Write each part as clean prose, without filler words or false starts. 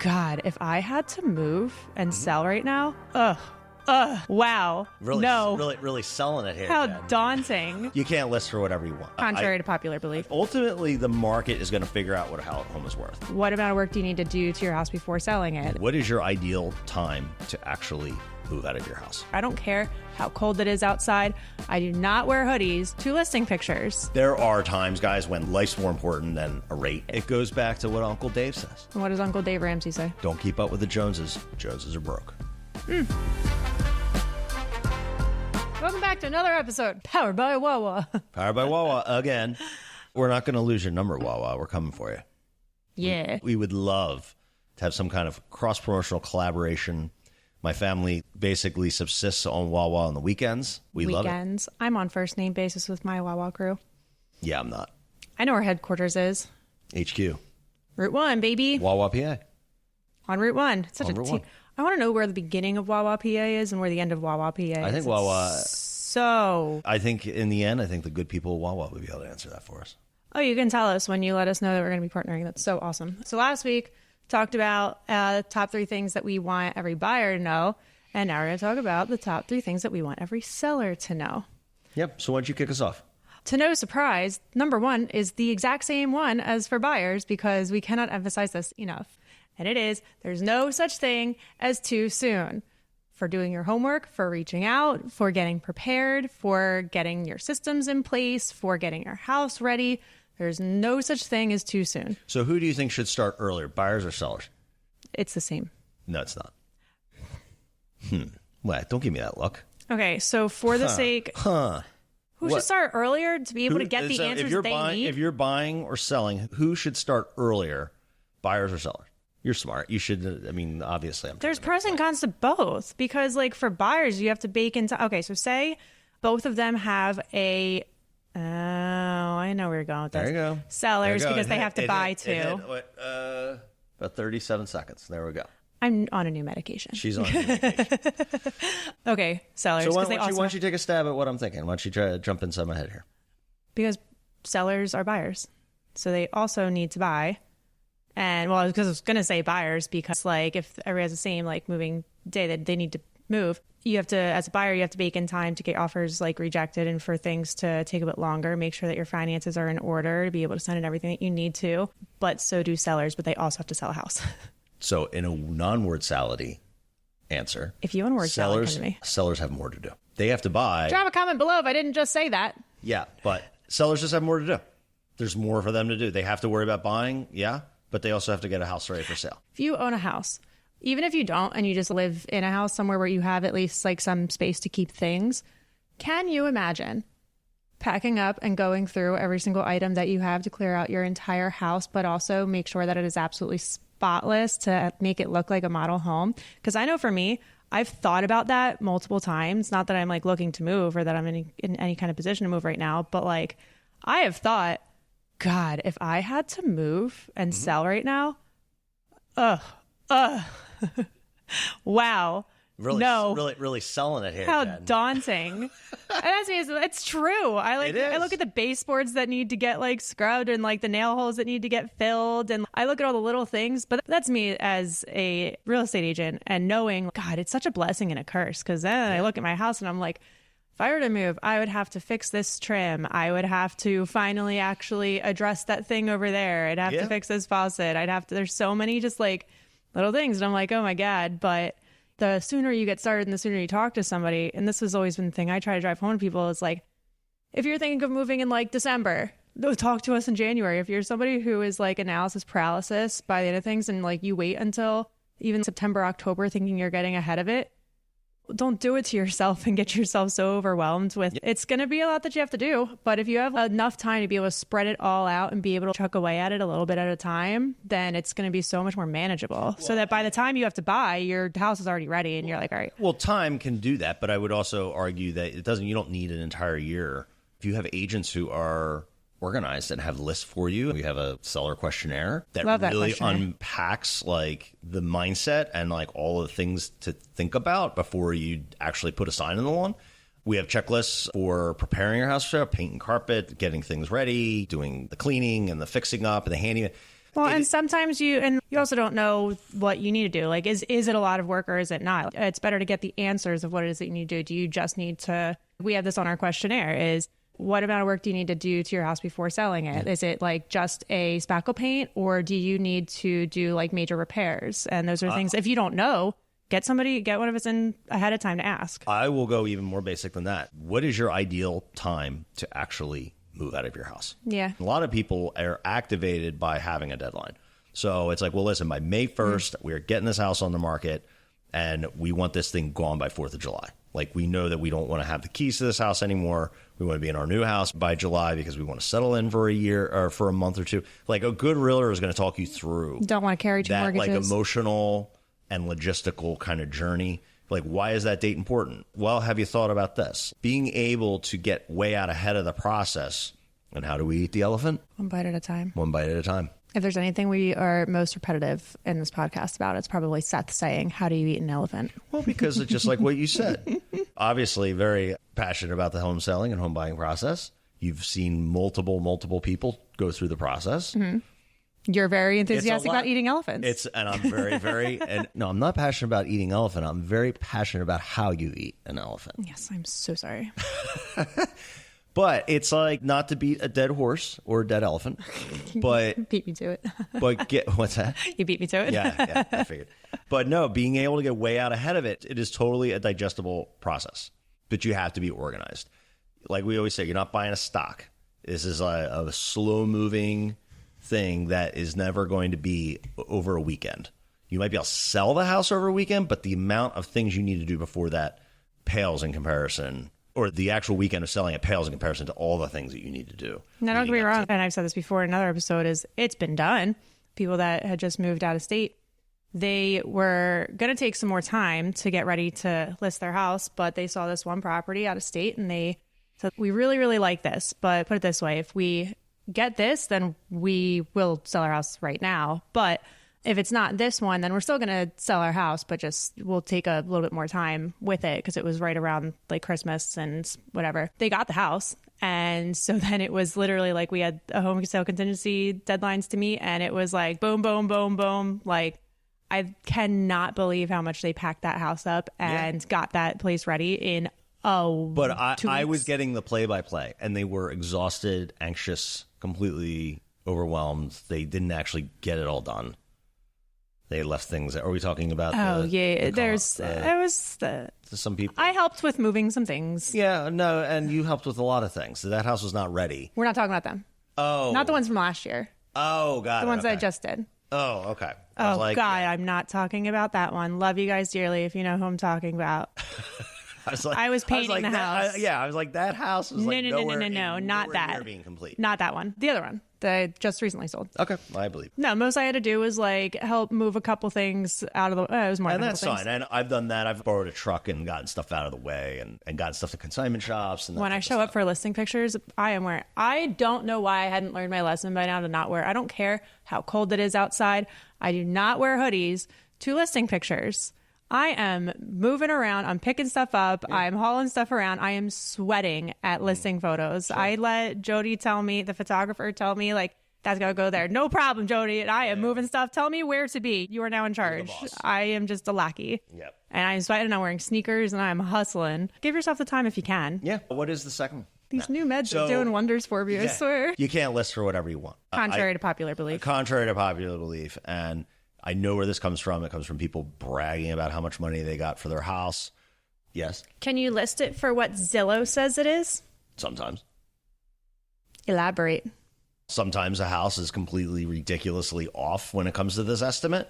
God, if I had to move and sell right now, wow. Really selling it here. How Jen. daunting. You can't list for whatever you want. Contrary to popular belief. Ultimately, the market is going to figure out what a home is worth. What amount of work do you need to do to your house before selling it? What is your ideal time to actually move out of your house? I don't care how cold it is outside. I do not wear hoodies to listing pictures. There are times, guys, when life's more important than a rate. It goes back to what Uncle Dave says. And what does Uncle Dave Ramsey say? Don't keep up with the Joneses. Joneses are broke. Welcome back to another episode, powered by Wawa. Powered by Wawa again. We're not going to lose your number, Wawa. We're coming for you. Yeah. We would love to have some kind of cross-promotional collaboration. My family basically subsists on Wawa on the weekends. We love it. I'm on first name basis with my Wawa crew. Yeah, I'm not. I know where headquarters is. HQ. Route 1, baby. Wawa, PA. On Route 1. Such On a Route T. 1. I want to know where the beginning of Wawa, PA is and where the end of Wawa, PA is. I think Wawa... I think in the end, I think the good people of Wawa would be able to answer that for us. Oh, you can tell us when you let us know that we're going to be partnering. That's so awesome. So last week, talked about the top 3 things that we want every buyer to know. And now we're going to talk about the top 3 things that we want every seller to know. Yep. So why don't you kick us off? To no surprise, number 1 is the exact same one as for buyers because we cannot emphasize this enough. And it is, there's no such thing as too soon. For doing your homework, for reaching out, for getting prepared, for getting your systems in place, for getting your house ready. There's no such thing as too soon. So who do you think should start earlier, buyers or sellers? It's the same. No, it's not. What? Don't give me that look. Okay, so for the sake... Who should start earlier to be able to get the answers they need? If you're buying or selling, who should start earlier, buyers or sellers? You're smart. You should, obviously. There's pros and cons to both because, for buyers, you have to bake into... Okay, so say both of them have a... Oh, I know where you're going with this. There you go. Sellers, because they have to buy too. About 37 seconds. There we go. I'm on a new medication. She's on a new medication. Okay, sellers. So why don't you take a stab at what I'm thinking? Why don't you try to jump inside my head here? Because sellers are buyers. So they also need to buy. And because I was going to say buyers, because if everybody has the same moving day that they need to move, you have to, as a buyer, you have to bake in time to get offers rejected and for things to take a bit longer. Make sure that your finances are in order to be able to send in everything that you need to. But so do sellers, but they also have to sell a house. So in a non-word salady answer, if you want word salad, come to me. Sellers have more to do. They have to buy. Drop a comment below if I didn't just say that. Yeah, but sellers just have more to do. There's more for them to do. They have to worry about buying, yeah, but they also have to get a house ready for sale. If you own a house, even if you don't and you just live in a house somewhere where you have at least some space to keep things, can you imagine packing up and going through every single item that you have to clear out your entire house, but also make sure that it is absolutely spotless to make it look like a model home? Because I know for me, I've thought about that multiple times. Not that I'm looking to move or that I'm in any kind of position to move right now, but I have thought, God, if I had to move and sell right now, wow. Really selling it here. How Jen. daunting. And it's true. I look at the baseboards that need to get scrubbed and the nail holes that need to get filled. And I look at all the little things, but that's me as a real estate agent and knowing, God, it's such a blessing and a curse. Cause then I look at my house and I'm like, if I were to move, I would have to fix this trim. I would have to finally actually address that thing over there. I'd have to fix this faucet. There's so many just little things. And I'm like, oh my God. But the sooner you get started and the sooner you talk to somebody, and this has always been the thing I try to drive home to people, is if you're thinking of moving in December, talk to us in January. If you're somebody who is analysis paralysis by the end of things and you wait until even September, October thinking you're getting ahead of it, don't do it to yourself and get yourself so overwhelmed with it's going to be a lot that you have to do. But if you have enough time to be able to spread it all out and be able to chuck away at it a little bit at a time, then it's going to be so much more manageable. So that by the time you have to buy, your house is already ready and you're all right. Well, time can do that, but I would also argue that you don't need an entire year. If you have agents who are organized and have lists for you, we have a seller questionnaire that really unpacks the mindset and all the things to think about before you actually put a sign in the lawn. We have checklists for preparing your house for paint and carpet, getting things ready, doing the cleaning and the fixing up and the handyman. Well, and sometimes you also don't know what you need to do. Like, is it a lot of work or is it not? It's better to get the answers of what it is that you need to do. Do you just need to, we have this on our questionnaire, is what amount of work do you need to do to your house before selling it? Is it like just a spackle paint, or do you need to do like major repairs? And those are things, if you don't know, get one of us in ahead of time to ask. I will go even more basic than that. What is your ideal time to actually move out of your house? Yeah. A lot of people are activated by having a deadline. So it's like, well, listen, by May 1st, we are getting this house on the market and we want this thing gone by 4th of July. Like, we know that we don't want to have the keys to this house anymore. We want to be in our new house by July because we want to settle in for a year or for a month or two. Like, a good realtor is going to talk you through. Don't want to carry two mortgages. Like, emotional and logistical kind of journey. Like, why is that date important? Well, have you thought about this? Being able to get way out ahead of the process. And how do we eat the elephant? One bite at a time. One bite at a time. If there's anything we are most repetitive in this podcast about, it's probably Seth saying, how do you eat an elephant? Well, because it's just like what you said. Obviously, very passionate about the home selling and home buying process. You've seen multiple people go through the process. Mm-hmm. You're very enthusiastic about eating elephants. And I'm very, and no, I'm not passionate about eating elephant. I'm very passionate about how you eat an elephant. Yes, I'm so sorry. But it's like, not to beat a dead horse or a dead elephant, but beat me to it. But what's that? You beat me to it. Yeah, I figured. But no, being able to get way out ahead of it, it is totally a digestible process. But you have to be organized. Like we always say, you're not buying a stock. This is a slow moving thing that is never going to be over a weekend. You might be able to sell the house over a weekend, but the amount of things you need to do before that pales in comparison. Or the actual weekend of selling it pales in comparison to all the things that you need to do. Now, don't get me wrong, and I've said this before in another episode, is it's been done. People that had just moved out of state, they were going to take some more time to get ready to list their house, but they saw this one property out of state and they said, we really, really like this, but put it this way, if we get this, then we will sell our house right now. But if it's not this one, then we're still going to sell our house, but just we'll take a little bit more time with it because it was right around like Christmas and whatever. They got the house. And so then it was literally like we had a home sale contingency deadlines to meet. And it was like boom, boom, boom, boom. Like, I cannot believe how much they packed that house up and got that place ready in But I was getting the play-by-play and they were exhausted, anxious, completely overwhelmed. They didn't actually get it all done. They left things. Are we talking about? Some people. I helped with moving some things. Yeah, no, and you helped with a lot of things. That house was not ready. We're not talking about them. Oh, not the ones from last year. Oh, got it. The ones that I just did. Oh, okay. God, I'm not talking about that one. Love you guys dearly. If you know who I'm talking about. I was painting the house. I was like, that house was like no, not that. Being complete. Not that one. The other one that I just recently sold. Okay, I believe. No, most I had to do was like help move a couple things out of the. It was more. And than that's fine. And I've done that. I've borrowed a truck and gotten stuff out of the way, and gotten stuff to consignment shops. And when I show up for listing pictures, I am wearing. I don't know why I hadn't learned my lesson by now to not wear. I don't care how cold it is outside. I do not wear hoodies to listing pictures. I am moving around. I'm picking stuff up. Yeah. I'm hauling stuff around. I am sweating at listing photos. Sure. I let Jody tell me, the photographer, tell me, like, that's got to go there. No problem, Jody. And I am moving stuff. Tell me where to be. You are now in charge. I am just a lackey. Yep. And I'm sweating. And I'm wearing sneakers and I'm hustling. Give yourself the time if you can. Yeah. What is the second? These new meds are doing wonders for me, I swear. You can't list for whatever you want. Contrary to popular belief. Contrary to popular belief. And I know where this comes from. It comes from people bragging about how much money they got for their house. Yes. Can you list it for what Zillow says it is? Sometimes. Elaborate. Sometimes a house is completely ridiculously off when it comes to this estimate.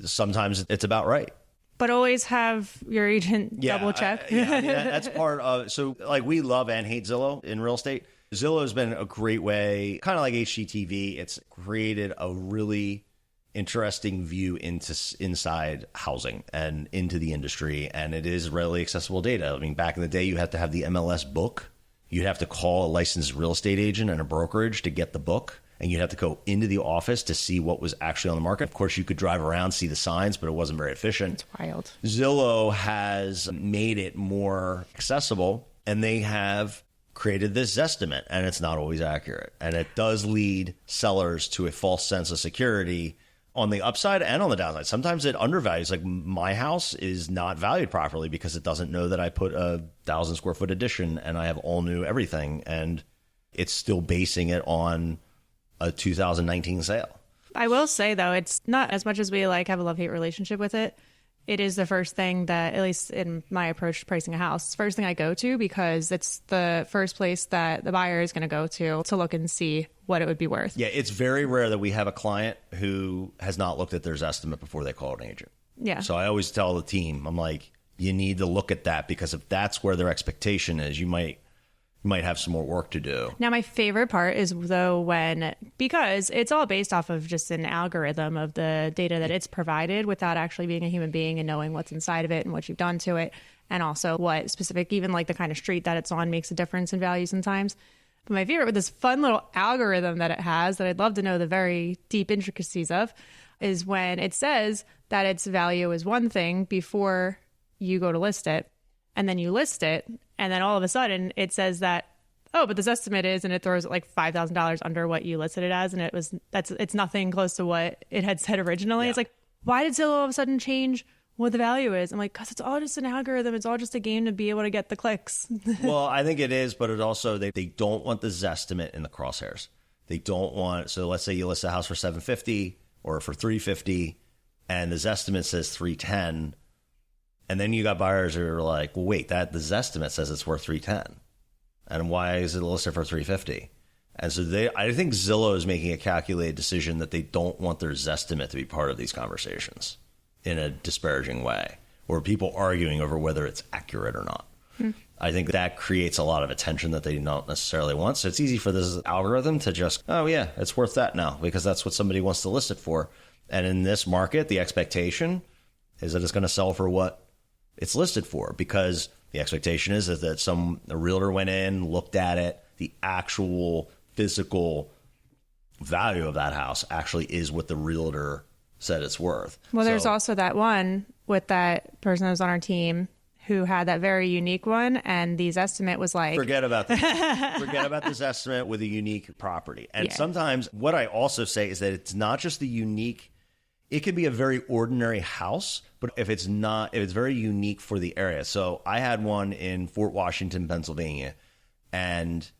Sometimes it's about right. But always have your agent double check. That's part of. So, like, we love and hate Zillow in real estate. Zillow has been a great way, kind of like HGTV. It's created a really interesting view inside housing and into the industry, and it is readily accessible data. I mean, back in the day, you had to have the MLS book. You'd have to call a licensed real estate agent and a brokerage to get the book, and you'd have to go into the office to see what was actually on the market. Of course, you could drive around, see the signs, but it wasn't very efficient. It's wild. Zillow has made it more accessible, and they have created this Zestimate, and it's not always accurate. And it does lead sellers to a false sense of security on the upside and on the downside. Sometimes it undervalues. Like my house is not valued properly because it doesn't know that I put a 1,000 square foot addition and I have all new everything. And it's still basing it on a 2019 sale. I will say, though, it's not as much as we like have a love-hate relationship with it. It is the first thing that, at least in my approach to pricing a house, it's the first thing I go to because it's the first place that the buyer is going to go to look and see what it would be worth. Yeah, it's very rare that we have a client who has not looked at their estimate before they call an agent. Yeah. So I always tell the team, I'm like, you need to look at that because if that's where their expectation is, you might have some more work to do. Now, my favorite part is, though, because it's all based off of just an algorithm of the data that it's provided without actually being a human being and knowing what's inside of it and what you've done to it. And also what specific, even like the kind of street that it's on makes a difference in value sometimes. But my favorite with this fun little algorithm that it has that I'd love to know the very deep intricacies of is when it says that its value is one thing before you go to list it. And then you list it, and then all of a sudden it says that, oh, but this estimate is, and it throws it like $5,000 under what you listed it as, and it's nothing close to what it had said originally. Yeah. It's like, why did Zillow all of a sudden change what the value is? I'm like, because it's all just an algorithm. It's all just a game to be able to get the clicks. Well, I think it is, but it also they don't want the Zestimate in the crosshairs. They don't want. So let's say you list a house for $750 or for $350, and the Zestimate says $310. And then you got buyers who are like, well, wait, the Zestimate says it's worth $310. And why is it listed for $350? And so I think Zillow is making a calculated decision that they don't want their Zestimate to be part of these conversations in a disparaging way, or people arguing over whether it's accurate or not. I think that creates a lot of attention that they don't necessarily want. So it's easy for this algorithm to just, oh yeah, it's worth that now because that's what somebody wants to list it for. And in this market, the expectation is that it's going to sell for what it's listed for, because the expectation is that a realtor went in, looked at it, the actual physical value of that house actually is what the realtor said it's worth. Well, there's also that one with that person that was on our team who had that very unique one, and the Zestimate was like... Forget about this Zestimate with a unique property. And sometimes what I also say is that it's not just the unique... It could be a very ordinary house, but if it's very unique for the area. So I had one in Fort Washington, Pennsylvania, and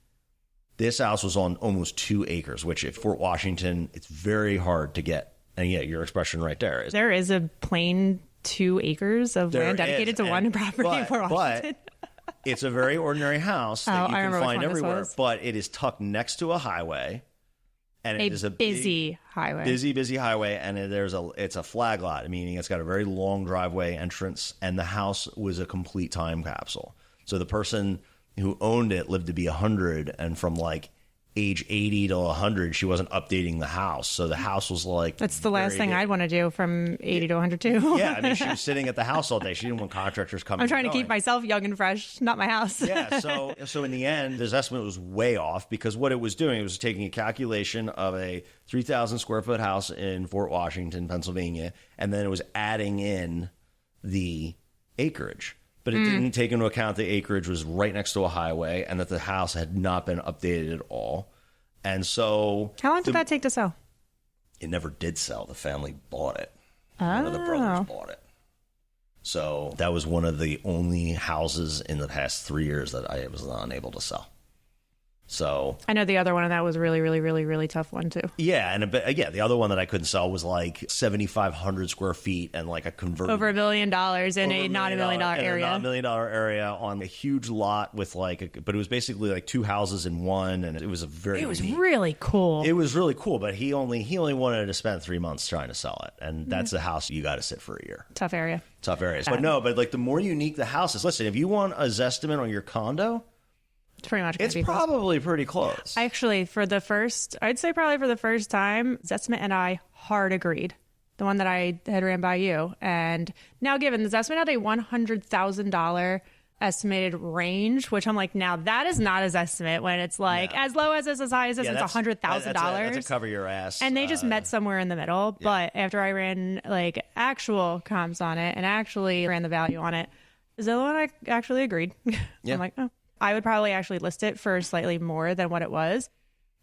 this house was on almost 2 acres, which at Fort Washington, it's very hard to get. And yeah, your expression right there. There is a plain 2 acres of land dedicated to one property in Fort Washington. But it's a very ordinary house that you can find everywhere, but it is tucked next to a highway. And it is a busy highway. Busy highway, and it's a flag lot, meaning it's got a very long driveway entrance, and the house was a complete time capsule. So the person who owned it lived to be 100, and from like age 80 to 100, she wasn't updating the house. So the house was like... That's the last thing I'd want to do from 80 to 100 too. Yeah, I mean, she was sitting at the house all day. She didn't want contractors coming. I'm trying to keep myself young and fresh, not my house. Yeah, so in the end, this estimate was way off because what it was doing, it was taking a calculation of a 3,000 square foot house in Fort Washington, Pennsylvania, and then it was adding in the acreage. But it didn't take into account the acreage was right next to a highway and that the house had not been updated at all. And so... How long did that take to sell? It never did sell. The family bought it. One of the brothers bought it. So that was one of the only houses in the past 3 years that I was unable to sell. So I know the other one, and that was a really, really, really, really tough one too. Yeah, the other one that I couldn't sell was like 7,500 square feet and like a converted over $1 million in a not $1 million area. Not $1 million area on a huge lot with but it was basically like 2 houses in one, and it was really cool. It was really cool, but he only wanted to spend 3 months trying to sell it, and that's a house you got to sit for a year. Tough area. Tough areas, but like the more unique the house is. Listen, if you want a Zestimate on your condo. It's pretty much. It's probably pretty close. Actually, I'd say probably for the first time, Zestimate and I hard agreed. The one that I had ran by you, and now given the Zestimate had a $100,000 estimated range, which I'm like, now that is not a Zestimate when it's like as low as high as it's $100,000. That's a cover your ass. And they just met somewhere in the middle. Yeah. But after I ran like actual comps on it and actually ran the value on it, Zillow and I actually agreed. Yeah. I'm like, oh. I would probably actually list it for slightly more than what it was,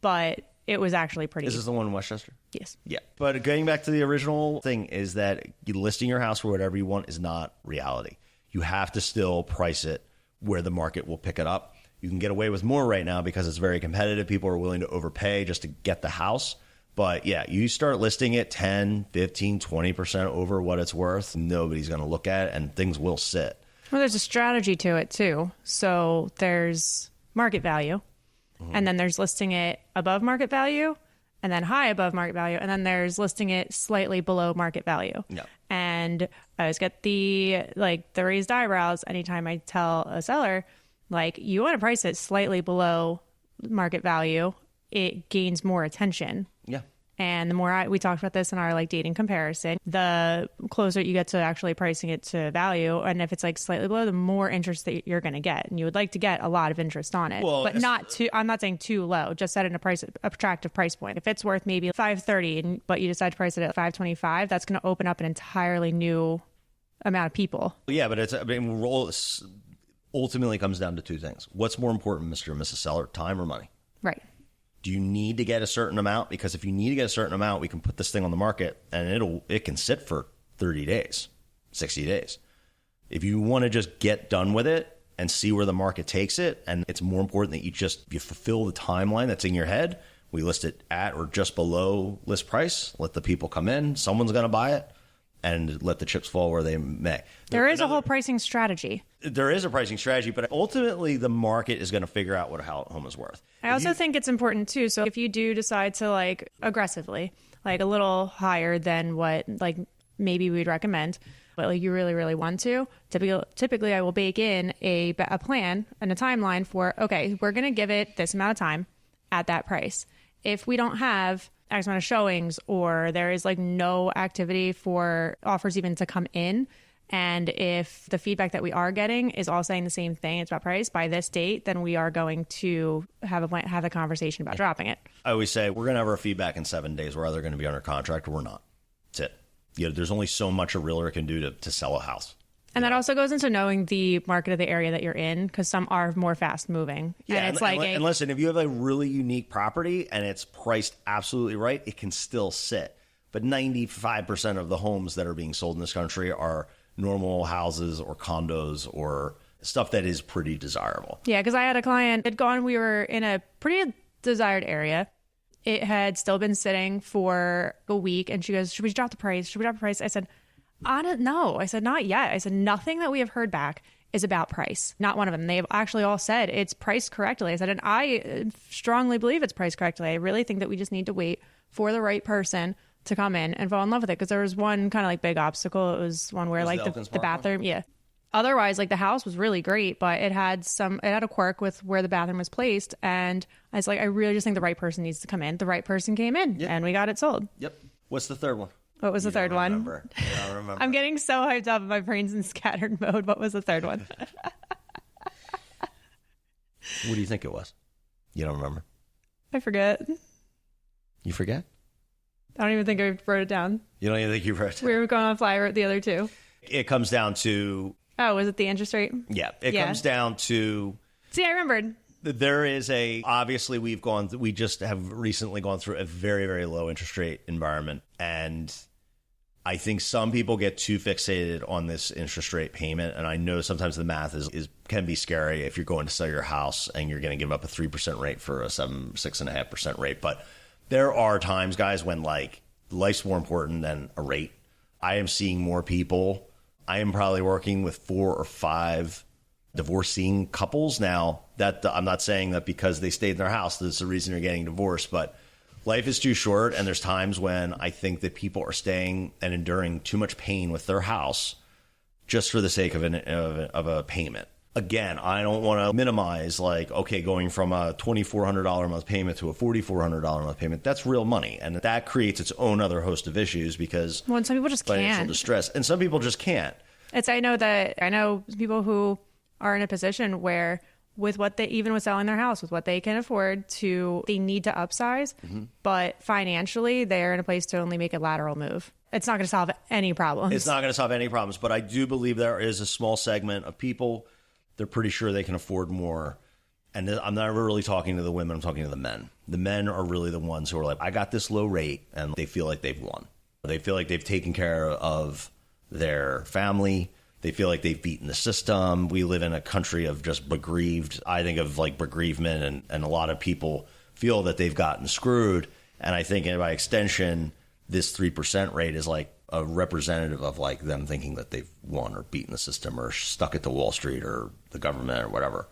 but it was actually pretty. Is this the one in Westchester? Yes. Yeah. But getting back to the original thing is that you listing your house for whatever you want is not reality. You have to still price it where the market will pick it up. You can get away with more right now because it's very competitive. People are willing to overpay just to get the house. But yeah, you start listing it 10, 15, 20% over what it's worth, nobody's going to look at it and things will sit. Well, there's a strategy to it too. So there's market value, and then there's listing it above market value, and then high above market value, and then there's listing it slightly below market value. Yeah. And I always get the raised eyebrows anytime I tell a seller, like, you want to price it slightly below market value, it gains more attention. Yeah. And the more we talked about this in our dating comparison, the closer you get to actually pricing it to value. And if it's slightly below, the more interest that you're going to get. And you would like to get a lot of interest on it, but not too, I'm not saying too low, just set in a attractive price point. If it's worth maybe $530, but you decide to price it at $525, that's going to open up an entirely new amount of people. Yeah, but ultimately comes down to two things. What's more important, Mr. and Mrs. Seller, time or money? Right. Do you need to get a certain amount? Because if you need to get a certain amount, we can put this thing on the market and it can sit for 30 days, 60 days. If you want to just get done with it and see where the market takes it, and it's more important that you fulfill the timeline that's in your head, we list it at or just below list price, let the people come in, someone's going to buy it, and let the chips fall where they may. There is a whole pricing strategy. There is a pricing strategy, but ultimately the market is going to figure out what a home is worth. I also think it's important too. So if you do decide to aggressively, a little higher than what maybe we'd recommend, but you really, really want to, typically I will bake in a plan and a timeline for, okay, we're going to give it this amount of time at that price. If we don't have X amount of showings, or there is no activity for offers even to come in, and if the feedback that we are getting is all saying the same thing, it's about price by this date, then we are going to have a conversation about dropping it. I always say we're going to have our feedback in 7 days. We're either going to be under contract or we're not. That's it. There's only so much a realtor can do to sell a house. And that also goes into knowing the market of the area that you're in, because some are more fast moving. Yeah, and listen, if you have a really unique property and it's priced absolutely right, it can still sit. But 95% of the homes that are being sold in this country are normal houses or condos or stuff that is pretty desirable. Yeah, because I had a client we were in a pretty desired area. It had still been sitting for a week, and she goes, should we drop the price? Should we drop the price? I said, I don't know. I said, not yet. I said, nothing that we have heard back is about price. Not one of them. They've actually all said it's priced correctly. I said, and I strongly believe it's priced correctly. I really think that we just need to wait for the right person to come in and fall in love with it. Because there was one kind of big obstacle. It was one where the bathroom. Yeah. Otherwise, the house was really great, but it had a quirk with where the bathroom was placed. And I was I really just think the right person needs to come in. The right person came in, and we got it sold. Yep. What's the third one? What was the third one? I don't remember. I'm getting so hyped up. My brain's in scattered mode. What was the third one? What do you think it was? You don't remember? I forget. You forget? I don't even think I wrote it down. You don't even think you wrote it down? We were going on fly wrote the other two. It comes down to... Oh, was it the interest rate? Yeah. It comes down to... See, I remembered. There is obviously we just have recently gone through a very, very low interest rate environment. And I think some people get too fixated on this interest rate payment. And I know sometimes the math can be scary if you're going to sell your house and you're going to give up a 3% rate for a 6.5% rate. But there are times, guys, when life's more important than a rate. I am seeing more people. I am probably working with 4 or 5 divorcing couples now. That I'm not saying that because they stayed in their house, that's the reason they're getting divorced, but life is too short. And there's times when I think that people are staying and enduring too much pain with their house just for the sake of a payment. Again, I don't want to minimize going from a $2,400 a month payment to a $4,400 a month payment. That's real money. And that creates its own other host of issues because some people just financial can't. Distress. And some people just can't. I know people who are in a position where with what even with selling their house, with what they can afford they need to upsize, but financially they're in a place to only make a lateral move. It's not going to solve any problems. It's not going to solve any problems, but I do believe there is a small segment of people, they're pretty sure they can afford more. and I'm not really talking to the women, I'm talking to the men. The men are really the ones who are like, I got this low rate, and they feel like they've won. They feel like they've taken care of their family. They feel like they've beaten the system. We live in a country of just bereaved. I think of like bereavement, and a lot of people feel that they've gotten screwed. And I think by extension, this 3% rate is like a representative of like them thinking that they've won or beaten the system or stuck it to Wall Street or the government or whatever.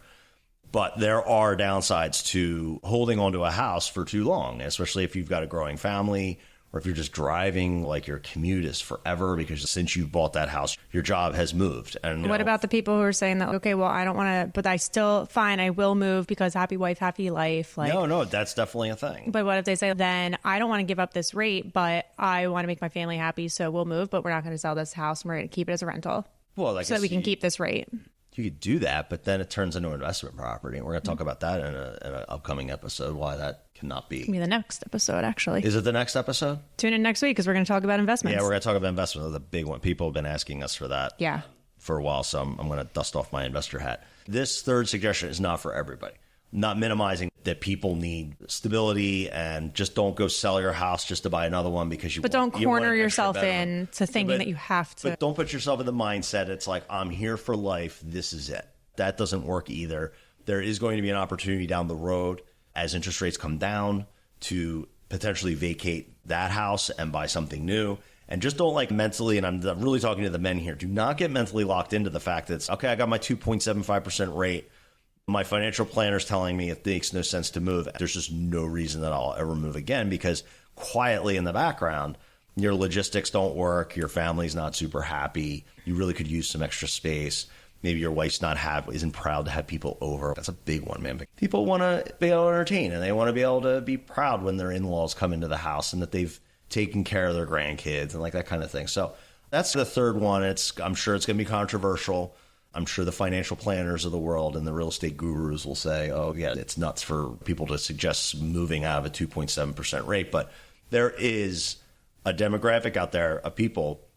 But there are downsides to holding onto a house for too long, especially if you've got a growing family or if you're just driving, like your commute is forever because since you bought that house, your job has moved. And what about the people who are saying that, okay, well, I don't want to, but I will move because happy wife, happy life. Like, no, that's definitely a thing. But what if they say, then I don't want to give up this rate, but I want to make my family happy, so we'll move, but we're not going to sell this house and we're going to keep it as a rental. Well, so that we can keep this rate. You could do that, but then it turns into investment property. And we're going to talk about that in an upcoming episode, why that cannot be. It'll be the next episode, actually. Is it the next episode? Tune in next week because we're going to talk about investments. Yeah, we're going to talk about investments. That's a big one. People have been asking us for that for a while, so I'm going to dust off my investor hat. This third suggestion is not for everybody. Not minimizing that people need stability and just don't go sell your house just to buy another one because you. But don't corner yourself into thinking that you have to. But don't put yourself in the mindset it's like I'm here for life. This is it. That doesn't work either. There is going to be an opportunity down the road as interest rates come down to potentially vacate that house and buy something new. And just don't like mentally, and I'm really talking to the men here, do not get mentally locked into the fact that it's, okay, I got my 2.75% rate. My financial planner's telling me it makes no sense to move. There's just no reason that I'll ever move again because quietly in the background, your logistics don't work. Your family's not super happy. You really could use some extra space. Maybe your wife's isn't proud to have people over. That's a big one, man. People want to be able to entertain and they want to be able to be proud when their in-laws come into the house and that they've taken care of their grandkids and like that kind of thing. So that's the third one. I'm sure it's going to be controversial. I'm sure the financial planners of the world and the real estate gurus will say, oh, yeah, it's nuts for people to suggest moving out of a 2.7% rate. But there is a demographic out there of people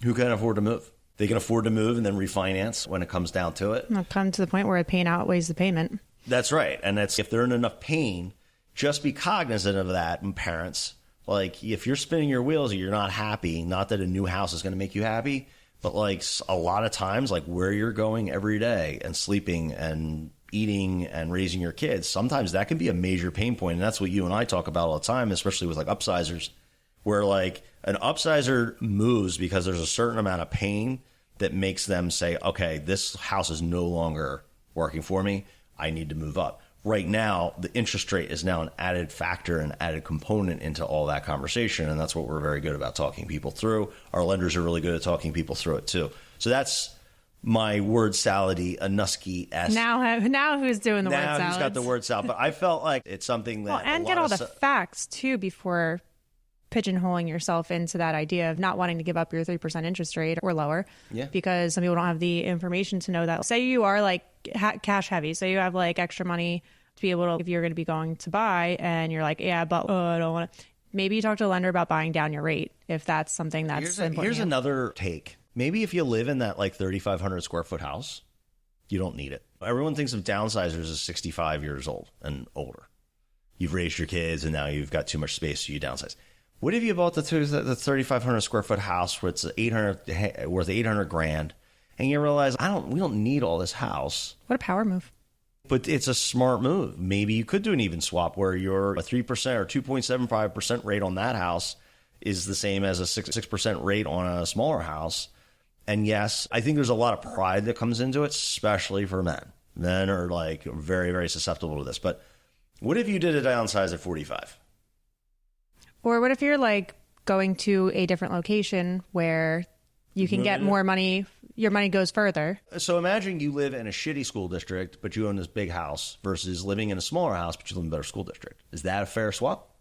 who can afford to move. They can afford to move and then refinance when it comes down to it. It'll come to the point where the pain outweighs the payment. That's right. And if they're in enough pain, just be cognizant of that. And parents, like if you're spinning your wheels and you're not happy, not that a new house is going to make you happy, but like a lot of times, like where you're going every day and sleeping and eating and raising your kids, sometimes that can be a major pain point. And that's what you and I talk about all the time, especially with like upsizers, where like an upsizer moves because there's a certain amount of pain that makes them say, okay, this house is no longer working for me. I need to move up. Right now, the interest rate is now an added factor, an added component into all that conversation. And that's what we're very good about talking people through. Our lenders are really good at talking people through it too. So that's my word salad-y, a Nusky-esque. Now who's doing the word salad? Now who's got the word salad. But I felt like it's something that... and get all the facts too before pigeonholing yourself into that idea of not wanting to give up your 3% interest rate or lower. Yeah. Because some people don't have the information to know that. Say you are like cash heavy. So you have like extra money to be able to, if you're going to be going to buy and you're like, yeah, but I don't want to. Maybe you talk to a lender about buying down your rate if that's something that's important. Here's another take. Maybe if you live in that like 3,500 square foot house, you don't need it. Everyone thinks of downsizers as 65 years old and older. You've raised your kids and now you've got too much space, so you downsize. What if you bought the 3,500 square foot house where it's worth $800,000 and you realize we don't need all this house? What a power move. But it's a smart move. Maybe you could do an even swap where your 3% or 2.75% rate on that house is the same as a 6% rate on a smaller house. And yes, I think there's a lot of pride that comes into it, especially for men. Men are like very, very susceptible to this. But what if you did a downsize at 45? Or what if you're like going to a different location where you can get more money, your money goes further? So imagine you live in a shitty school district, but you own this big house versus living in a smaller house, but you live in a better school district. Is that a fair swap?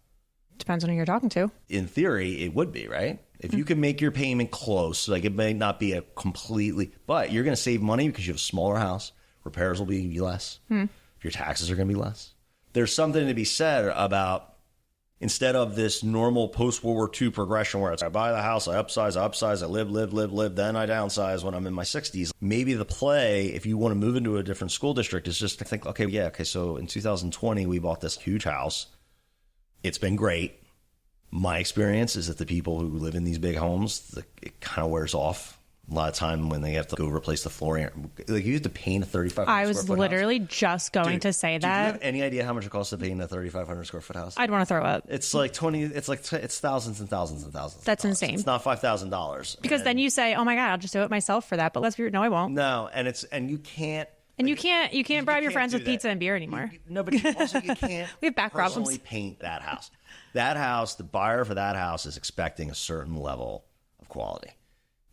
Depends on who you're talking to. In theory, it would be, right? If you can make your payment close, like it may not be a completely, but you're going to save money because you have a smaller house. Repairs will be less. Your taxes are going to be less. There's something to be said about Instead of this normal post-World War II progression where it's I buy the house, I upsize, I live, then I downsize when I'm in my 60s. Maybe the play, if you want to move into a different school district, is just to think, okay, so in 2020, we bought this huge house. It's been great. My experience is that the people who live in these big homes, it kind of wears off. A lot of time when they have to go replace the flooring. Like, you have to paint a 3,500 square foot house. I was literally just going to say that. Do you have any idea how much it costs to paint a 3,500 square foot house? I'd want to throw up. It's like it's thousands and thousands and thousands. That's insane. It's not $5,000. Because then you say, oh my God, I'll just do it myself for that. But let's be, no, I won't. No, and you can't. And you can't bribe your friends with pizza and beer anymore. No, but also you can't. We have back problems. Personally paint that house. That house, the buyer for that house is expecting a certain level of quality.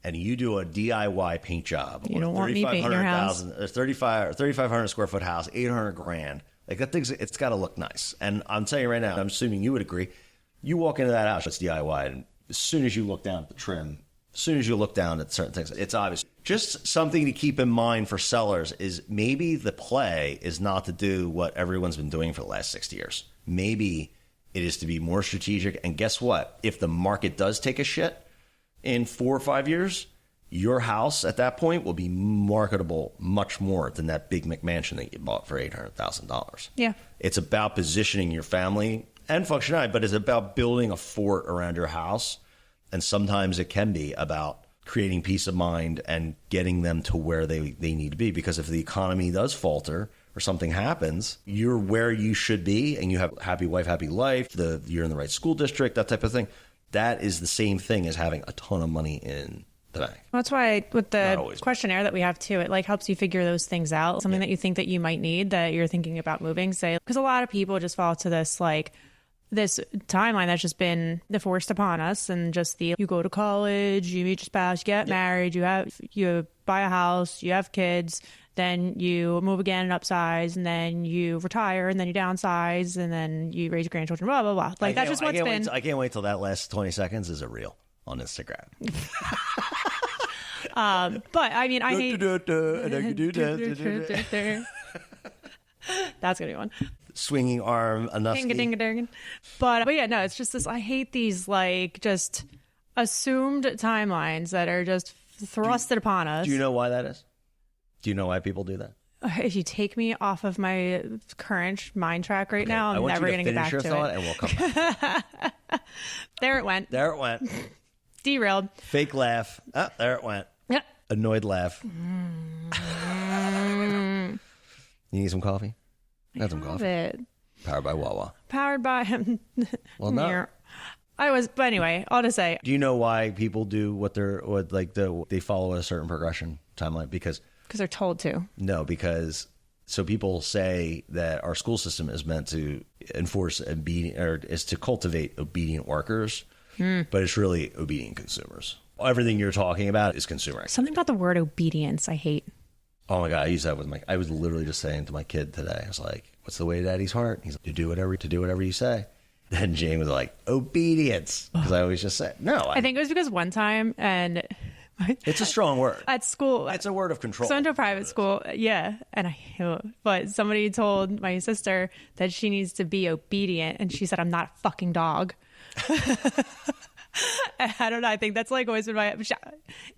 And you do a DIY paint job. You don't want me painting your house. 3,500 square foot house, $800,000. Like, that thing's, it's got to look nice. And I'm telling you right now, I'm assuming you would agree. You walk into that house, it's DIY, and as soon as you look down at the trim, as soon as you look down at certain things, it's obvious. Just something to keep in mind for sellers is maybe the play is not to do what everyone's been doing for the last 60 years. Maybe it is to be more strategic. And guess what? If the market does take a shit in 4 or 5 years, your house at that point will be marketable much more than that big McMansion that you bought for $800,000. Yeah. It's about positioning your family and functionality, but it's about building a fort around your house. And sometimes it can be about creating peace of mind and getting them to where they need to be. Because if the economy does falter or something happens, you're where you should be and you have a happy wife, happy life, you're in the right school district, that type of thing. That is the same thing as having a ton of money in the bank. That's why with the questionnaire that we have too, it like helps you figure those things out. Something that you think that you might need that you're thinking about moving, say, because a lot of people just fall to this this timeline that's just been forced upon us, and just you go to college, you meet your spouse, you get married, you buy a house, you have kids, then you move again and upsize, and then you retire, and then you downsize, and then you raise your grandchildren, blah, blah, blah. Like, that's just what's been. I can't wait till that last 20 seconds is a reel on Instagram. But I mean, I hate. That's going to be one. Swinging arm, enough. But yeah, no, it's just this. I hate these just assumed timelines that are just thrusted upon us. Do you know why that is? Do you know why people do that? If you take me off of my current mind track right now, I'm never going to get back to it. And we'll come back. There it went. Derailed. Fake laugh. Oh, there it went. Yep. Annoyed laugh. You need some coffee? Have some coffee. Powered by Wawa. Powered by him. Well, no. But anyway, all to say. Do you know why people do they follow a certain progression timeline? Because they're told to. No, because people say that our school system is meant to enforce is to cultivate obedient workers, but it's really obedient consumers. Everything you're talking about is consumer activity. Something about the word obedience I hate. Oh my God, I use that with I was literally just saying to my kid today, I was like, what's the way of Daddy's heart? He's like, to do whatever you say. Then Jane was like, obedience. Because I always just say, no. I think it was because one time, and it's a strong word. At school. It's a word of control. So I went to a private school, yeah. But somebody told my sister that she needs to be obedient. And she said, I'm not a fucking dog. I don't know. I think that's always been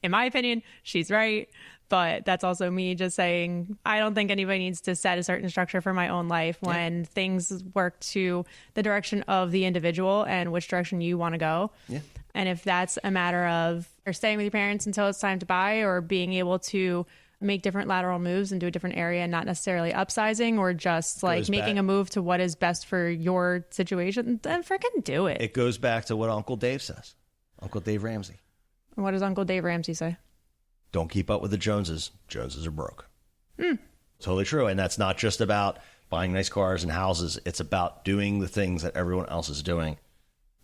in my opinion, she's right. But that's also me just saying, I don't think anybody needs to set a certain structure for my own life when things work to the direction of the individual and which direction you want to go. Yeah. And if that's a matter of staying with your parents until it's time to buy, or being able to make different lateral moves into a different area and not necessarily upsizing, or just making a move to what is best for your situation, then freaking do it. It goes back to what Uncle Dave says. Uncle Dave Ramsey. What does Uncle Dave Ramsey say? Don't keep up with the Joneses. Joneses are broke. Totally true. And that's not just about buying nice cars and houses. It's about doing the things that everyone else is doing,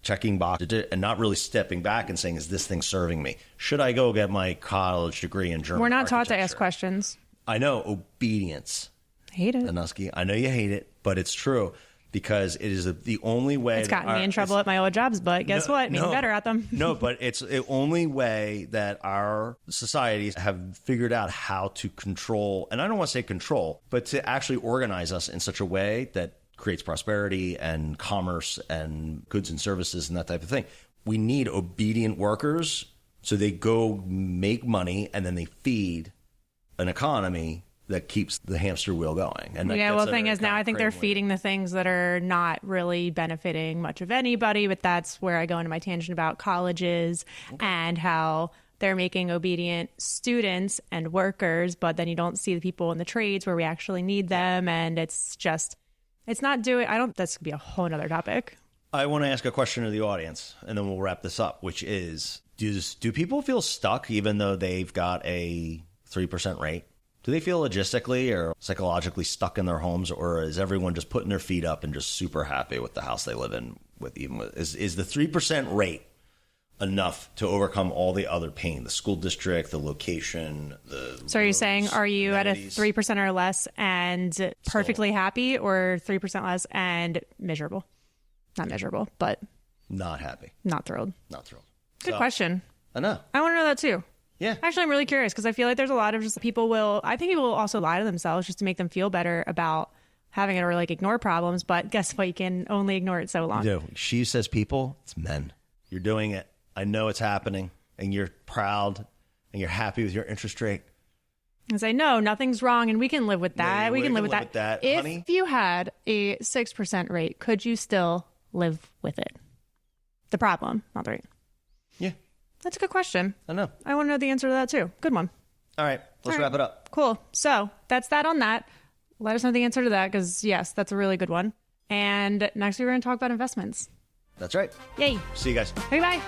checking boxes, and not really stepping back and saying, is this thing serving me? Should I go get my college degree in German? We're not taught to ask questions. I know. Obedience. Hate it. Anuski, I know you hate it, but it's true. Because it is the only way. It's gotten me in trouble at my old jobs, but guess what? Made me better at them. No, but it's the only way that our societies have figured out how to control, and I don't want to say control, but to actually organize us in such a way that creates prosperity and commerce and goods and services and that type of thing. We need obedient workers so they go make money and then they feed an economy that keeps the hamster wheel going. And the thing is now I think they're feeding the things that are not really benefiting much of anybody, but that's where I go into my tangent about colleges and how they're making obedient students and workers, but then you don't see the people in the trades where we actually need them. And it's not doing, that's gonna be a whole nother topic. I want to ask a question to the audience and then we'll wrap this up, which is, do people feel stuck even though they've got a 3% rate? Do they feel logistically or psychologically stuck in their homes, or is everyone just putting their feet up and just super happy with the house they live in? Is the 3% rate enough to overcome all the other pain? The school district, the location, So are you saying, are you amenities, at a 3% or less and perfectly happy, or 3% less and miserable? Not miserable, but not happy. Not thrilled. Not thrilled. Good question. I know. I want to know that too. Yeah. Actually, I'm really curious because I feel like there's a lot of just people will also lie to themselves just to make them feel better about having it or like ignore problems. But guess what? You can only ignore it so long. No, she says people, it's men. You're doing it. I know it's happening and you're proud and you're happy with your interest rate. As I know, nothing's wrong and we can live with that. Yeah, we can live with that. If honey, you had a 6% rate, could you still live with it? The problem, not the rate. Yeah. That's a good question. I know. I want to know the answer to that too. Good one. All right. Let's wrap it up. Cool. So that's that on that. Let us know the answer to that because, yes, that's a really good one. And next we're going to talk about investments. That's right. Yay. See you guys. Okay, bye.